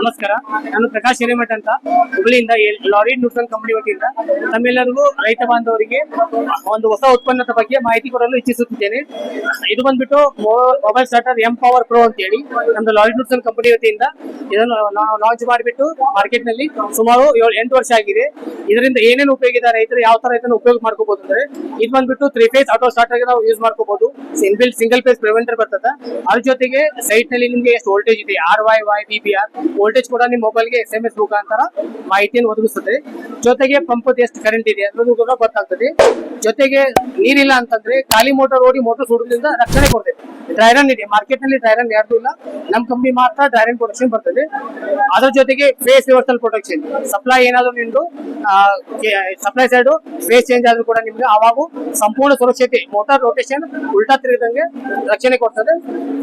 ನಮಸ್ಕಾರ, ನಾನು ಪ್ರಕಾಶ್ ಹಿರೇಮಠ ಅಂತ ಹುಬ್ಳಿಯಿಂದ ಲಾರಿಡ್ ನ್ಯೂಟ್ರನ್ ಕಂಪನಿ ವತಿಯಿಂದ ತಮ್ಮೆಲ್ಲರಿಗೂ ರೈತ ಬಾಂಧವರಿಗೆ ಒಂದು ಹೊಸ ಉತ್ಪನ್ನದ ಬಗ್ಗೆ ಮಾಹಿತಿ ಕೊಡಲು ಇಚ್ಛಿಸುತ್ತಿದ್ದೇನೆ. ಇದು ಬಂದ್ಬಿಟ್ಟು mobile starter M power pro ಅಂತ ಹೇಳಿ ನಮ್ದು ಲಾರಿಡ್ ನ್ಯೂಟ್ರನ್ ಕಂಪನಿ ವತಿಯಿಂದ ಇದನ್ನು ನಾವು ಲಾಂಚ್ ಮಾಡಿಬಿಟ್ಟು ಮಾರ್ಕೆಟ್ ನಲ್ಲಿ ಸುಮಾರು 8 ವರ್ಷ ಆಗಿದೆ. ಇದರಿಂದ ಏನೇನು ಉಪಯೋಗ ಇದೆ, ರೈತರು ಯಾವ ತರ ಇದನ್ನು ಉಪಯೋಗ ಮಾಡ್ಕೋಬಹುದು ಅಂದ್ರೆ, ಇದು ಬಂದ್ಬಿಟ್ಟು 3 ಫೇಸ್ ಆಟೋ ಸ್ಟಾರ್ಟರ್ ನಾವು ಯೂಸ್ ಮಾಡ್ಕೋಬಹುದು. ಸಿಂಗಲ್ ಫೇಸ್ ಪ್ರಿವೆಂಟರ್ ಬರ್ತದೆ. ಅದ್ರ ಜೊತೆಗೆ ಸೈಟ್ ನಲ್ಲಿ ನಿಮ್ಗೆ ಎಷ್ಟು ವೋಲ್ಟೇಜ್ ಇದೆ, RY BBR ವೋಲ್ಟೇಜ್ ಕೂಡ ನಿಮ್ಮ ಮೊಬೈಲ್ಗೆ SMS ಮುಖಾಂತರ ಮಾಹಿತಿಯನ್ನು ಒದಗಿಸುತ್ತದೆ. ಜೊತೆಗೆ ಪಂಪ್ ಎಷ್ಟು ಕರೆಂಟ್ ಇದೆ ಅನ್ನೋದು ಕೂಡ ಗೊತ್ತಾಗ್ತದೆ. ಜೊತೆಗೆ ನೀರಿಲ್ಲ ಅಂತಂದ್ರೆ ಖಾಲಿ ಮೋಟರ್ ಓಡಿ ಮೋಟರ್ ಸುಡುವುದರಿಂದ ರಕ್ಷಣೆ ಕೊಡ್ತದೆ. ಡ್ರೈ ರನ್ ಇದೆ, ಮಾರ್ಕೆಟ್ ನಲ್ಲಿ ಡ್ರೈ ರನ್ ಯಾರ್ದು ಇಲ್ಲ, ನಮ್ ಕಂಪನಿ ಮಾತ್ರ ಡ್ರೈ ರನ್ ಪ್ರೊಟೆಕ್ಷನ್ ಬರ್ತದೆ. ಅದ್ರ ಜೊತೆಗೆ ಫೇಸ್ ರಿವರ್ಸಲ್ ಪ್ರೊಟೆಕ್ಷನ್, ಸಪ್ಲೈ ಏನಾದ್ರು ನಿಮ್ದು ಸಪ್ಲೈ ಸೈಡ್ ಫೇಸ್ ಚೇಂಜ್ ಆದ್ರೂ ಕೂಡ ನಿಮ್ಗೆ ಅವಾಗ ಸಂಪೂರ್ಣ ಸುರಕ್ಷತೆ, ಮೋಟಾರ್ ರೊಟೇಷನ್ ಉಲ್ಟಾ ತಿರುಗದಂಗೆ ರಕ್ಷಣೆ ಕೊಡ್ತದೆ.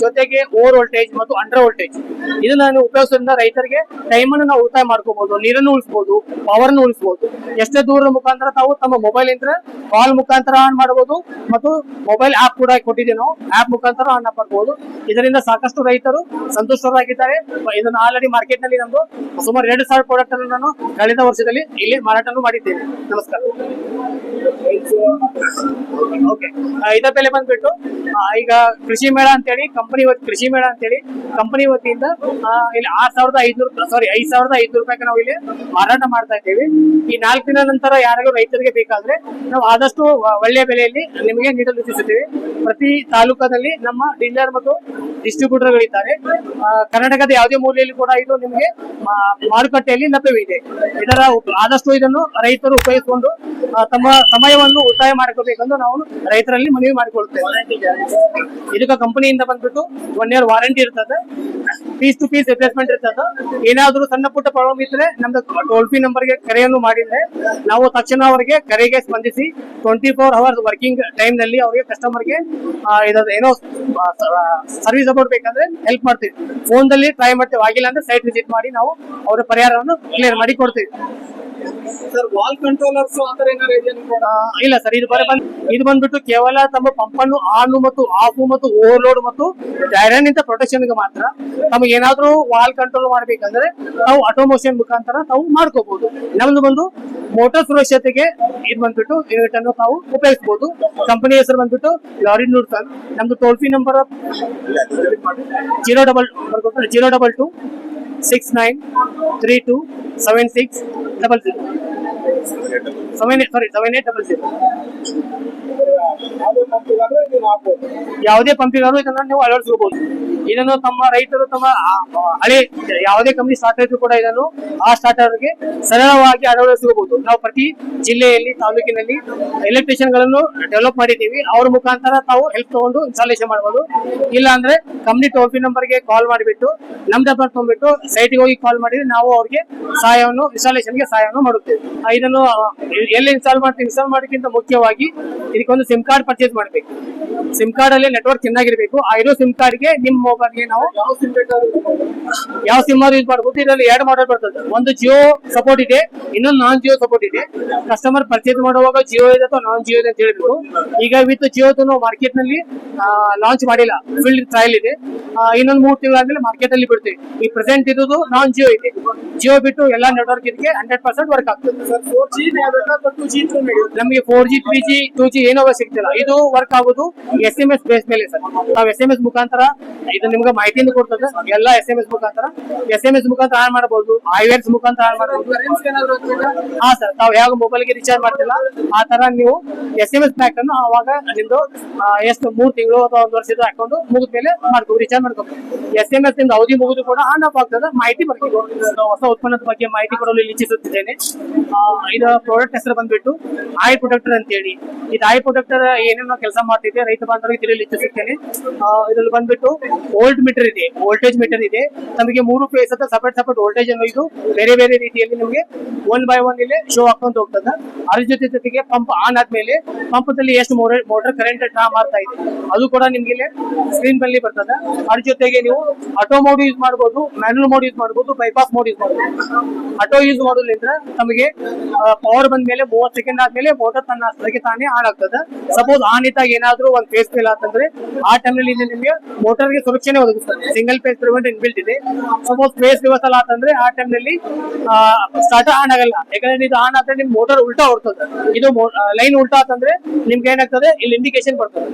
ಜೊತೆಗೆ ಓವರ್ ವೋಲ್ಟೇಜ್ ಮತ್ತು ಅಂಡರ್ ವೋಲ್ಟೇಜ್ ಇದನ್ನ ನೀವು ಉಪಯೋಗಿಸೋದ್ರಿಂದ ರೈತರಿಗೆ ಟೈಮ್ ಅನ್ನು ನಾವು ಉಳಿತಾಯ ಮಾಡ್ಕೋಬಹುದು, ನೀರನ್ನು ಉಳಿಸಬಹುದು, ಪವರ್ ಉಳಿಸಬಹುದು. ಎಷ್ಟೇ ದೂರದ ಮುಖಾಂತರ ತಾವು ತಮ್ಮ ಮೊಬೈಲ್ ಇಂದ ಕಾಲ್ ಮುಖಾಂತರ ಆನ್ ಮಾಡಬಹುದು ಮತ್ತು ಮೊಬೈಲ್ ಆಪ್ ಕೂಡ ಕೊಟ್ಟಿದ್ದೀವಿ ನಾವು, ಆಪ್ ಮುಖಾಂತರ ಆನ್ ಮಾಡಬಹುದು. ಇದರಿಂದ ಸಾಕಷ್ಟು ರೈತರು ಸಂತುಷ್ಟರಾಗಿದ್ದಾರೆ. ಇದನ್ನು ಆಲ್ರೆಡಿ ಮಾರ್ಕೆಟ್ ನಲ್ಲಿ ನಮ್ದು ಸುಮಾರು 2,000 ಪ್ರಾಡಕ್ಟ್ ಅನ್ನು ನಾನು ಕಳೆದ ವರ್ಷದಲ್ಲಿ ಇಲ್ಲಿ ಮಾರಾಟನೂ ಮಾಡಿದ್ದೇನೆ. ನಮಸ್ಕಾರ. ಓಕೆ, ಇದರ ಬೆಲೆ ಬಂದ್ಬಿಟ್ಟು ಈಗ ಕೃಷಿ ಮೇಳ ಅಂತೇಳಿ ಕಂಪನಿ ವತಿಯಿಂದ ಇಲ್ಲಿ 5,500 ರೂಪಾಯಿಗೆ ನಾವು ಇಲ್ಲಿ ಮಾರಾಟ ಮಾಡ್ತಾ ಇದ್ದೇವೆ. ಈ 4 ದಿನ ನಂತರ ಯಾರಿಗೂ ರೈತರಿಗೆ ಬೇಕಾದ್ರೆ ನಾವು ಆದಷ್ಟು ಒಳ್ಳೆಯ ಬೆಲೆಯಲ್ಲಿ ನಿಮಗೆ ನೀಡಲು ಇಚ್ಛಿಸುತ್ತೇವೆ. ಪ್ರತಿ ತಾಲೂಕಲ್ಲಿ ನಮ್ಮ ಡೀಲರ್ ಮತ್ತು ಡಿಸ್ಟ್ರಿಬ್ಯೂಟರ್ಗಳಿದ್ದಾರೆ. ಕರ್ನಾಟಕದ ಯಾವುದೇ ಮೂಲೆಯಲ್ಲಿ ಕೂಡ ಇದು ನಿಮಗೆ ಮಾರುಕಟ್ಟೆಯಲ್ಲಿ ಲಭ್ಯವಿದೆ. ಆದಷ್ಟು ಇದನ್ನು ರೈತರು ಉಪಯೋಗಿಸಿಕೊಂಡು ತಮ್ಮ ಸಮಯವನ್ನು ಉಳಿತಾಯ ಮಾಡ್ಕೋಬೇಕೆಂದು ನಾವು ರೈತರಲ್ಲಿ ಮನವಿ ಮಾಡಿಕೊಳ್ಳುತ್ತೇವೆ. ಇದಕ್ಕೆ ಕಂಪನಿಯಿಂದ ಬಂದ್ಬಿಟ್ಟು 1 year ವಾರಂಟಿ ಇರ್ತದೆ. ಪೀಸ್ ಟು ಪೀಸ್ ರಿಪ್ಲೇಸ್ಮೆಂಟ್ ಇರ್ತದೆ. ಏನಾದ್ರೂ ಸಣ್ಣ ಪುಟ್ಟ ಪ್ರಾಬ್ಲಮ್ ಇದ್ರೆ ನಮ್ದು ಟೋಲ್ ಫ್ರೀ ನಂಬರ್ಗೆ ಕರೆಯನ್ನು ಮಾಡಿದ್ರೆ ನಾವು ತಕ್ಷಣ ಅವರಿಗೆ ಕರೆಗೆ ಸ್ಪಂದಿಸಿ 24 hours ವರ್ಕಿಂಗ್ ಟೈಮ್ ನಲ್ಲಿ ಅವರಿಗೆ ಕಸ್ಟಮರ್ಗೆ ಏನೋ ಸರ್ವಿಸ್ ಅಬೌಟ್ ಬೇಕಂದ್ರೆ ಹೆಲ್ಪ್ ಮಾಡ್ತೀವಿ. ಫೋನ್ ದಲ್ಲಿ ಟ್ರೈ ಮಾಡ್ತೇವೆ, ಆಗಿಲ್ಲ ಅಂದ್ರೆ ಸೈಟ್ ವಿಸಿಟ್ ಮಾಡಿ ನಾವು ಅವರ ಪರಿಹಾರವನ್ನು ಕ್ಲಿಯರ್ ಮಾಡಿ ಕೊಡ್ತೀವಿ. ಸರ್, ವಾಲ್ ಕಂಟ್ರೋಲರ್ಸ್ ಆತರ ಏನಾದ್ರು ಇಲ್ಲ ಸರ್, ಇದು ಬಂದ್ಬಿಟ್ಟು ಕೇವಲ ತಮ್ಮ ಪಂಪ್ ಅನ್ನು ಆನ್ ಮತ್ತು ಆಫ್ ಮತ್ತು ಓವರ್ಲೋಡ್ ಮತ್ತು ಡೈರನ್ ಇಂದ ಪ್ರೊಟೆಕ್ಷನ್ ಗೆ ಮಾತ್ರ. ತಮಗೆ ಏನಾದ್ರೂ ವಾಲ್ ಕಂಟ್ರೋಲ್ ಮಾಡ್ಬೇಕಂದ್ರೆ ನಾವು ಆಟೋಮೋಷನ್ ಮುಖಾಂತರ ತಾವು ಮಾಡ್ಕೋಬಹುದು. ನಮ್ದು ಬಂದು ಮೋಟಾರ್ ಸುರಕ್ಷತೆಗೆ ಇದು ಬಂದ್ಬಿಟ್ಟು ಯೂನಿಟ್ ಅನ್ನು ತಾವು ಉಪಯೋಗಿಸಬಹುದು. ಕಂಪನಿ ಹೆಸರು ಬಂದ್ಬಿಟ್ಟು ಲಾರಿಡ್ ನ್ಯೂಟ್ರನ್. ನಮ್ದು ಟೋಲ್ ಫ್ರೀ ನಂಬರ್ 022 6932 7600 7800. ಯಾವುದೇ ಪಂಪಿಗಾರು ಇದನ್ನ ನೀವು ಅಳವಡಿಸಬಹುದು. ಇದನ್ನು ತಮ್ಮ ರೈತರು ತಮ್ಮ ಹಳೆ ಯಾವುದೇ ಕಂಪನಿ ಸ್ಟಾರ್ಟರ್ ಇದ್ರು ಕೂಡ ಇದನ್ನು ಆ ಸ್ಟಾರ್ಟರ್ಗೆ ಸರಳವಾಗಿ ಅಳವಡಿಸಬಹುದು. ನಾವು ಪ್ರತಿ ಜಿಲ್ಲೆಯಲ್ಲಿ ತಾಲೂಕಿನಲ್ಲಿ ಎಲೆಕ್ಟ್ರಿಷಿಯನ್ ಗಳನ್ನು ಡೆವಲಪ್ ಮಾಡಿದ್ದೀವಿ. ಅವ್ರ ಮುಖಾಂತರ ತಾವು ಹೆಲ್ಪ್ ತಗೊಂಡು ಇನ್ಸ್ಟಾಲೇಷನ್ ಮಾಡಬಹುದು. ಇಲ್ಲ ಅಂದ್ರೆ ಕಂಪನಿ ಟೋಲ್ ಫ್ರೀ ನಂಬರ್ಗೆ ಕಾಲ್ ಮಾಡಿಬಿಟ್ಟು ನಮ್ ನಂಬರ್ ತಗೊಂಡ್ಬಿಟ್ಟು ಸೈಟ್ಗೆ ಹೋಗಿ ಕಾಲ್ ಮಾಡಿದ್ರೆ ನಾವು ಅವ್ರಿಗೆ ಇನ್ಸ್ಟಾಲೇಷನ್ಗೆ ಸಹಾಯವನ್ನು ಮಾಡುತ್ತೇವೆ. ಇದನ್ನು ಎಲ್ಲಿ ಇನ್ಸ್ಟಾಲ್ ಮಾಡೋಕ್ಕಿಂತ ಮುಖ್ಯವಾಗಿ ಇದಕ್ಕೊಂದು ಸಿಮ್ ಕಾರ್ಡ್ ಪರ್ಚೇಸ್ ಮಾಡಬೇಕು. ಸಿಮ್ ಕಾರ್ಡ್ ಅಲ್ಲಿ ನೆಟ್ವರ್ಕ್ ಚೆನ್ನಾಗಿರ್ಬೇಕು. ಆ ಇರೋ ಸಿಮ್ ಕಾರ್ಡ್ಗೆ ನಿಮ್ಮ ಮೊಬೈಲ್ಗೆ ನಾವು ಯಾವ ಸಿಮ್ ಯೂಸ್ ಮಾಡಬಹುದು. ಇದರಲ್ಲಿ 2 ಮಾಡೆಲ್ ಬರ್ತದೆ. ಒಂದು ಜಿಯೋ ಸಪೋರ್ಟ್ ಇದೆ, ಇನ್ನೊಂದು ನಾನ್ ಜಿಯೋ ಸಪೋರ್ಟ್ ಇದೆ. ಕಸ್ಟಮರ್ ಪರ್ಚೇಸ್ ಮಾಡುವಾಗ ಜಿಯೋ ಇದೆ ಅಥವಾ ನಾನ್ ಜಿಯೋ ಇದೆ ಅಂತ ಹೇಳ್ಬೇಕು. ಈಗ ವಿತ್ ಜಿಯೋದು ನಾವು ಮಾರ್ಕೆಟ್ ನಲ್ಲಿ ಲಾಂಚ್ ಮಾಡಿಲ್ಲ, ಫೀಲ್ಡ್ ಟ್ರಯಲ್ ಇದೆ. ಇನ್ನೊಂದು 3 ತಿಂಗಳಾದ್ಮೇಲೆ ಮಾರ್ಕೆಟ್ ಅಲ್ಲಿ ಬಿಡ್ತೀವಿ. ಈ ಪ್ರೆಸೆಂಟ್ ಇರೋದು ನಾನ್ ಜಿಯೋ ಇದೆ. ಜಿಯೋ ಬಿಟ್ಟು ಎಲ್ಲಾ ನೆಟ್ವರ್ಕ್ ಇದಕ್ಕೆ 100% ವರ್ಕ್ ಆಗ್ತದೆ. ನಮಗೆ 4G 3G 2G ಏನೋ ಸಿಗ್ತಿಲ್ಲ. ಇದು ವರ್ಕ್ ಆಗುದು SMS ಬೇಸ್ ಮೇಲೆ ಸರ್. ನಾವು SMS ಮುಖಾಂತರ ಇದು ನಿಮ್ಗೆ ಮಾಹಿತಿಯನ್ನು ಕೊಡ್ತದೆ. ಎಲ್ಲ SMS ಮುಖಾಂತರ ಆನ್ ಮಾಡಬಹುದು, IVX ಮುಖಾಂತರ ಆನ್ ಮಾಡಬಹುದು. ಹಾ ಸರ್, ತಾವು ಯಾವ ಮೊಬೈಲ್ ಗೆ ರಿಚಾರ್ಜ್ ಮಾಡ್ತಿಲ್ಲ ಆ ತರ ನೀವು SMS ಪ್ಯಾಕ್ ಅನ್ನು ಅವಾಗ ನಿಮ್ದು ಎಷ್ಟು 3 ತಿಂಗಳು ಅಥವಾ 1 ವರ್ಷದ ಅಕೌಂಟ್ ಮುಗಿದ್ಮೇಲೆ ರಿಚಾರ್ಜ್ ಮಾಡ್ಕೋಬಹುದು. SMS ಇಂದ ಅವಧಿ ಮುಗಿದು ಕೂಡ ಆನ್ ಆಫ್ ಆಗ್ತದೆ. ಮಾಹಿತಿ ಬರ್ತೀವಿ. ಹೊಸ ಉತ್ಪನ್ನದ ಬಗ್ಗೆ ಮಾಹಿತಿ ಕೊಡಲು ಇಚ್ಛಿಸುತ್ತಿದ್ದೇನೆ. ಇದು ಪ್ರಾಡಕ್ಟ್ ಹೆಸರು ಬಂದ್ಬಿಟ್ಟು ಐ ಪ್ರೊಟೆಕ್ಟರ್ ಅಂತ ಹೇಳಿ. ಇದು ಐ ಪ್ರೊಟೆಕ್ಟರ್ ಏನೇನೋ ಕೆಲಸ ಮಾಡ್ತಿದೆ ರೈತ ಬಾಂಧವರಿಗೆ ತಿಳಿಯಲು ಇಚ್ಛಿಸುತ್ತೇನೆ. ಇದರಲ್ಲಿ ಬಂದ್ಬಿಟ್ಟು ವೋಲ್ಟ್ ಮೀಟರ್ ಇದೆ, ವೋಲ್ಟೇಜ್ ಮೀಟರ್ ಇದೆ. ನಮಗೆ 3 ಫೇಸ್ ಅಥವಾ ಸಪರೇಟ್ ವೋಲ್ಟೇಜ್ ಅನ್ನು ಇದು ಬೇರೆ ಬೇರೆ ರೀತಿಯಲ್ಲಿ ನಿಮಗೆ 1 by 1 ಇಲ್ಲಿ ಶೋ ಹಾಕೊಂಡು ಹೋಗ್ತದೆ. ಅದ್ರ ಜೊತೆಗೆ ಪಂಪ್ ಆನ್ ಆದ್ಮೇಲೆ ಪಂಪದಲ್ಲಿ ಎಷ್ಟು ಮೋಟರ್ ಕರೆಂಟ್ ಡ್ರಾ ಮಾಡ್ತಾ ಇದೆ ಅದು ಕೂಡ ನಿಮ್ಗೆ ಸ್ಕ್ರೀನ್ ಮೇಲೆ ಬರ್ತದೆ. ಅದ್ರ ಜೊತೆಗೆ ನೀವು ಆಟೋ ಮೋಡ್ ಯೂಸ್ ಮಾಡಬಹುದು, ಮ್ಯಾನ್ಯುಯಲ್ ಮೋಡ್ ಯೂಸ್ ಮಾಡಬಹುದು, ಬೈಪಾಸ್ ಮೋಡ್ ಯೂಸ್ ಮಾಡಬಹುದು. ಆಟೋ ಯೂಸ್ ಮಾಡೋದ್ರಿಂದ ನಮಗೆ ಪವರ್ ಬಂದ ಮೇಲೆ 30 ಸೆಕೆಂಡ್ ಆದ್ಮೇಲೆ ಮೋಟರ್ ತನ್ನ ಅಷ್ಟಕ್ಕೆ ತಾನೇ ಆನ್ ಆಗ್ತದೆ. ಸಪೋಸ್ ಆನ್ ಇದ್ದಾಗ ಏನಾದ್ರೂ ಒಂದು ಫೇಸ್ ಫೇಲ್ ಅಂತಂದ್ರೆ ಆ ಟೈಮ್ ನಲ್ಲಿ ನಿಮಗೆ ಮೋಟರ್ಗೆ ಸುರಕ್ಷಿತ ರಕ್ಷಣೆ ಒದಗಿಸ್ತದೆ. ಸಿಂಗಲ್ ಫೇಸ್ ಪ್ರಿವೆಂಟ್ ಇನ್ಬಿಲ್ಟ್ ಇದೆ. ಸಪೋಸ್ ಫೇಸ್ ರಿವರ್ಸಲ್ ಆತಂದ್ರೆ ಆ ಟೈಮ್ ನಲ್ಲಿ ಸ್ಟಾರ್ಟರ್ ಆನ್ ಆಗಲ್ಲ. ಯಾಕಂದ್ರೆ ಇದು ಆನ್ ಆದ್ರೆ ನಿಮ್ ಮೋಟರ್ ಉಲ್ಟಾ ಹೊಡ್ತದೆ. ಇದು ಲೈನ್ ಉಲ್ಟಾ ಆತಂದ್ರೆ ನಿಮ್ಗೆ ಏನಾಗ್ತದೆ, ಇಲ್ಲಿ ಇಂಡಿಕೇಶನ್ ಬರ್ತದೆ.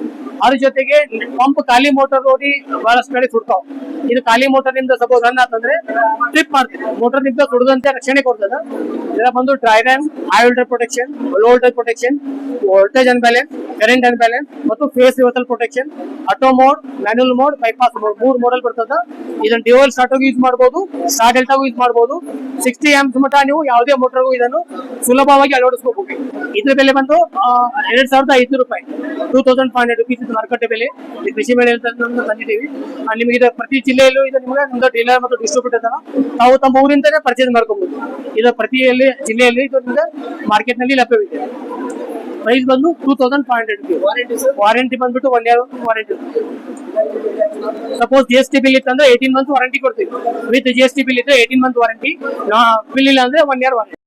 ಅದ್ರ ಜೊತೆಗೆ ಪಂಪ್ ಖಾಲಿ ಮೋಟರ್ ನೋಡಿ ಬಹಳಷ್ಟು ಕಡೆ ಸುಡ್ತಾವ್. ಇದು ಖಾಲಿ ಮೋಟರ್ ನಿಮ್ದು ಸಪೋಸ್ ರನ್ ಆತಂದ್ರೆ ಟ್ರಿಪ್ ಮಾಡ್ತದೆ. ಮೋಟರ್ ನಿಮ್ದು ಸುಡದಂತೆ ರಕ್ಷಣೆ ಕೊಡ್ತದೆ. ಇದರ ಬಂದು dry run, high voltage protection, low voltage protection, voltage unbalance, current unbalance ಮತ್ತು phase reversal protection, auto mode, manual mode, bypass mode, 3 ಮೋಡಲ್ ಬರ್ತದ. ಇದನ್ನ ಡ್ಯುಯಲ್ ಸ್ಟಾರ್ಟ್ ಯೂಸ್ ಮಾಡಬಹುದು, ಸ್ಟಾರ್ ಡೆಲ್ಟಾಗೂ ಯೂಸ್ ಮಾಡಬಹುದು. 60 amps ಮಟ್ಟ ನೀವು ಯಾವುದೇ ಮೋಟರ್ಗೂ ಇದನ್ನು ಸುಲಭವಾಗಿ ಅಳವಡಿಸ್ಕೋಬಹುದು. ಇದ್ರ ಬೆಲೆ ಬಂದು 2,500 ರೂಪಾಯಿ, 2,500 rupees ಇದು ಮಾರುಕಟ್ಟೆ ಬೆಲೆ. ಈ ಕೃಷಿ ಬೆಳೆ ತಂದಿದ್ದೀವಿ. ನಿಮಗೆ ಇದು ಪ್ರತಿ ಜಿಲ್ಲೆಯಲ್ಲೂ ಇದು ನಿಮಗೆ ಒಂದು ಡೀಲರ್ ಮತ್ತು ಡಿಸ್ಟ್ರಿಬ್ಯೂಟರ್ ತಾವು ತಮ್ಮ ಊರಿಂದಲೇ ಪರ್ಚೇಸ್ ಮಾಡ್ಕೋಬಹುದು. ಇದು ಪ್ರತಿ ಜಿಲ್ಲೆಯಲ್ಲಿ ಇದು ನಿಮಗೆ ಮಾರ್ಕೆಟ್ ನಲ್ಲಿ ಲಭ್ಯವಿದೆ. ಪ್ರೈಸ್ ಬಂದು 2,500 rupees. ವಾರಂಟಿ ಬಂದ್ಬಿಟ್ಟು 1 year warranty. Suppose GST bill ಇತ್ತಂದ್ರೆ 18 months ವಾರಂಟಿ ಕೊಡ್ತೀವಿ. ವಿತ್ GST ಬಿಲ್ ಇದ್ರೆ 18 months ವಾರಂಟಿ, ಬಿಲ್ ಇಲ್ಲ ಅಂದ್ರೆ 1 year ವಾರಂಟಿ.